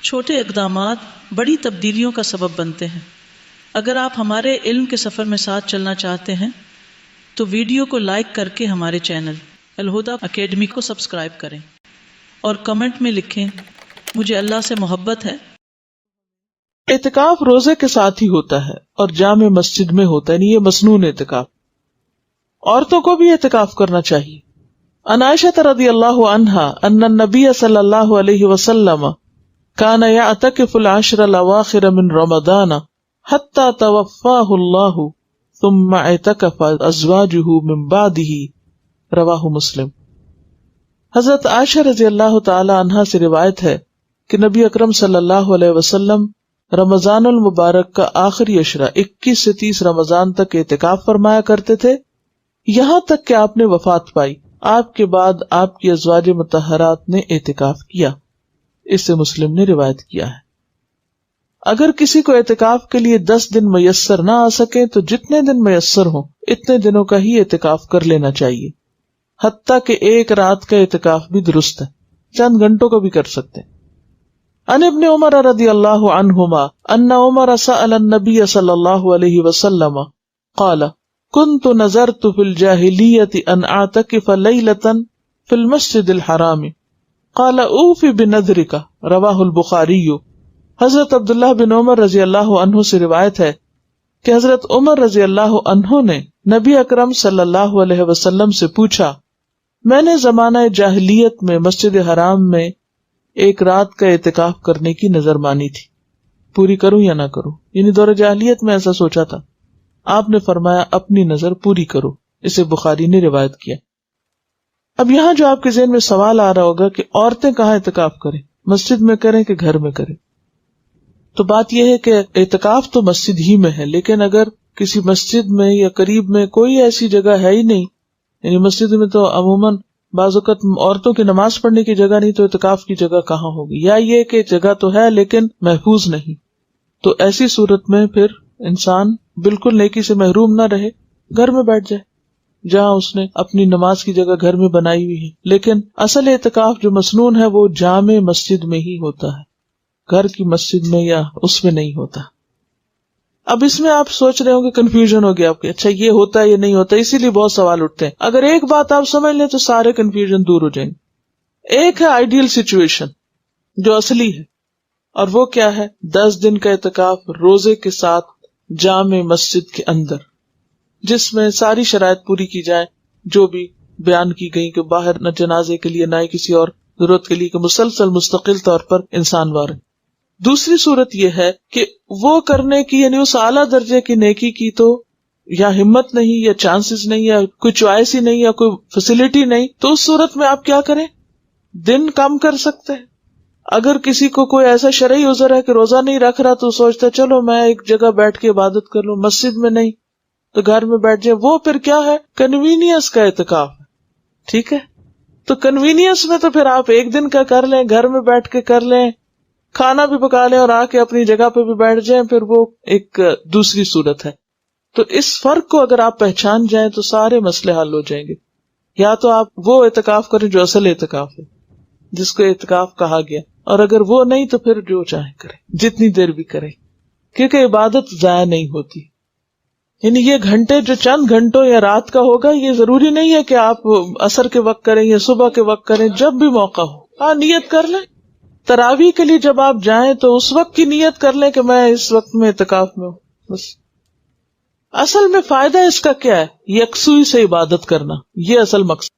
چھوٹے اقدامات بڑی تبدیلیوں کا سبب بنتے ہیں۔ اگر آپ ہمارے علم کے سفر میں ساتھ چلنا چاہتے ہیں تو ویڈیو کو لائک کر کے ہمارے چینل الہدیٰ اکیڈمی کو سبسکرائب کریں اور کمنٹ میں لکھیں مجھے اللہ سے محبت ہے۔ اعتکاف روزے کے ساتھ ہی ہوتا ہے اور جامع مسجد میں ہوتا ہے، یعنی یہ مسنون اعتکاف۔ عورتوں کو بھی اعتکاف کرنا چاہیے۔ عن عائشہ رضی اللہ عنہا ان النبی صلی اللہ علیہ وسلم کان یعتکف العشر الاواخر من رمضان حتی توفاہ اللہ ثم اعتکف ازواجہ من بعدہ، رواہ مسلم۔ حضرت عائشہ رضی اللہ تعالی عنہا سے روایت ہے کہ نبی اکرم صلی اللہ علیہ وسلم رمضان المبارک کا آخری عشرہ 21 سے 30 رمضان تک اعتکاف فرمایا کرتے تھے، یہاں تک کہ آپ نے وفات پائی۔ آپ کے بعد آپ کی ازواج مطہرات نے اعتکاف کیا۔ اس سے مسلم نے روایت کیا ہے۔ اگر کسی کو اعتکاف کے لیے 10 دن میسر نہ آ سکے تو جتنے دن میسر ہوں اتنے دنوں کا ہی اعتکاف کر لینا چاہیے، حتیٰ کہ ایک رات کا اعتکاف بھی درست ہے، چند گھنٹوں کو بھی کر سکتے ہیں۔ عن ابن عمر رضی اللہ عنہما ان عمر سأل النبی صلی اللہ علیہ وسلم قال كنت نذرت في الجاهلية ان اعتكف ليلة في المسجد الحرام قال اوف بنذرك، رواہ البخاری۔ حضرت عبداللہ بن عمر رضی اللہ عنہ سے روایت ہے کہ حضرت عمر رضی اللہ عنہ نے نبی اکرم صلی اللہ علیہ وسلم سے پوچھا، میں نے زمانہ جاہلیت میں مسجد حرام میں ایک رات کا اعتکاف کرنے کی نظر مانی تھی، پوری کروں یا نہ کروں، یعنی دور جاہلیت میں ایسا سوچا تھا۔ آپ نے فرمایا اپنی نظر پوری کرو، اسے بخاری نے روایت کیا۔ اب یہاں جو آپ کے ذہن میں سوال آ رہا ہوگا کہ عورتیں کہاں اعتکاف کریں، مسجد میں کریں کہ گھر میں کریں؟ تو بات یہ ہے کہ اعتکاف تو مسجد ہی میں ہے، لیکن اگر کسی مسجد میں یا قریب میں کوئی ایسی جگہ ہے ہی نہیں، یعنی مسجد میں تو عموماً بعض اوقات عورتوں کی نماز پڑھنے کی جگہ نہیں، تو اعتکاف کی جگہ کہاں ہوگی؟ یا یہ کہ جگہ تو ہے لیکن محفوظ نہیں، تو ایسی صورت میں پھر انسان بالکل نیکی سے محروم نہ رہے، گھر میں بیٹھ جائے جہاں اس نے اپنی نماز کی جگہ گھر میں بنائی ہوئی ہے۔ لیکن اصل اعتکاف جو مسنون ہے وہ جامع مسجد میں ہی ہوتا ہے، گھر کی مسجد میں یا اس میں نہیں ہوتا۔ اب اس میں آپ سوچ رہے ہوں گے، کنفیوژن ہو گیا آپ کے، اچھا یہ ہوتا ہے یہ نہیں ہوتا، اسی لیے بہت سوال اٹھتے ہیں۔ اگر ایک بات آپ سمجھ لیں تو سارے کنفیوژن دور ہو جائیں گے۔ ایک ہے آئیڈیل سچویشن جو اصلی ہے، اور وہ کیا ہے؟ 10 دن کا اعتکاف روزے کے ساتھ جامع مسجد کے اندر، جس میں ساری شرائط پوری کی جائے جو بھی بیان کی گئی، کہ باہر نہ جنازے کے لیے نہ ہی کسی اور ضرورت کے لیے، کہ مسلسل مستقل طور پر انسان وار ہے۔ دوسری صورت یہ ہے کہ وہ کرنے کی، یعنی اس اعلیٰ درجے کی نیکی کی تو یا ہمت نہیں یا چانسز نہیں یا کوئی چوائس ہی نہیں یا کوئی فیسلٹی نہیں، تو اس صورت میں آپ کیا کریں؟ دن کم کر سکتے ہیں۔ اگر کسی کو کوئی ایسا شرعی عذر ہے کہ روزہ نہیں رکھ رہا تو سوچتا ہے چلو میں ایک جگہ بیٹھ کے عبادت کر لوں، مسجد میں نہیں تو گھر میں بیٹھ جائے، وہ پھر کیا ہے؟ کنوینئنس کا اعتکاف ہے۔ ٹھیک ہے، تو کنوینئنس میں تو پھر آپ ایک دن کا کر لیں، گھر میں بیٹھ کے کر لیں، کھانا بھی پکا لیں اور آ کے اپنی جگہ پہ بھی بیٹھ جائیں، پھر وہ ایک دوسری صورت ہے۔ تو اس فرق کو اگر آپ پہچان جائیں تو سارے مسئلے حل ہو جائیں گے۔ یا تو آپ وہ اعتکاف کریں جو اصل اعتکاف ہے، جس کو اعتکاف کہا گیا، اور اگر وہ نہیں تو پھر جو چاہے کریں، جتنی دیر بھی کریں، کیونکہ عبادت ضائع نہیں ہوتی۔ یعنی یہ گھنٹے جو چند گھنٹوں یا رات کا ہوگا، یہ ضروری نہیں ہے کہ آپ عصر کے وقت کریں یا صبح کے وقت کریں، جب بھی موقع ہو۔ ہاں، نیت کر لیں۔ تراویح کے لیے جب آپ جائیں تو اس وقت کی نیت کر لیں کہ میں اس وقت میں اعتکاف میں ہوں، بس۔ اصل میں فائدہ اس کا کیا ہے؟ یکسوئی سے عبادت کرنا، یہ اصل مقصد۔